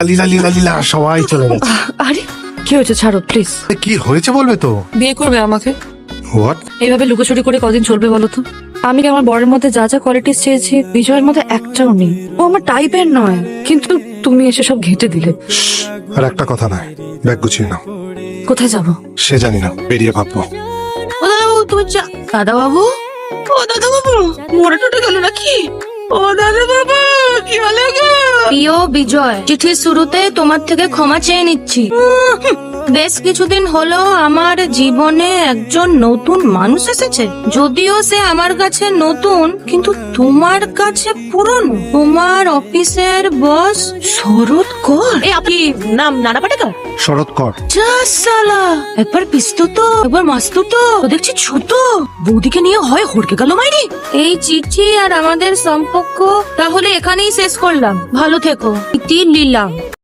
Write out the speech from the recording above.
লীলা লীলা লীলা সবাই চলে গেছে। আরে কি হয়েছে, ছাড়ো প্লিজ। কি হয়েছে বলবে তো? বিয়ে করবে আমাকে? হোয়াট? এইভাবে লুকোচুরি করে কদিন চলবে বলো তো? আমি কি আমার বরের মধ্যে যা যা কোয়ালিটিস চেয়েছি বিজয়ের মধ্যে একটাও নেই। ও আমার টাইপের নয়, কিন্তু তুমি এসে সব ঘেঁটে দিলে। আর একটা কথা নয়, ব্যাগ গুছিয়ে নাও। কোথায় যাবো? সে জানি না, বেরিয়ে ভাববো। ও দাদাবাবু, তুমি দাদা বাবু, ও দাদা বাবু মরে টুটে গেল নাকি? ও দাদা বাবু কি হলো গো? প্রিয় বিজয়, চিঠির শুরুতে তোমার থেকে ক্ষমা চেয়ে নিচ্ছি। বেশ কিছুদিন হলো আমার জীবনে একজন নতুন মানুষ এসেছে। যদিও সে আমার কাছে নতুন, কিন্তু তোমার কাছে পুরনো। তোমার অফিসের বস শরৎ কর। এই আপনি নাম নানা পাটেকর? শরৎ কর। যা সালা, একবার পিস্তু তো, একবার মাস্তু তো, ও দেখছি ছোট। বৌদিকে নিয়ে হয় হড়কে গেল মাইরি। এই চিঠি আর আমাদের সম্পর্ক তাহলে এখানেই শেষ করলাম। ভালো থেকো। ইতি লীলা।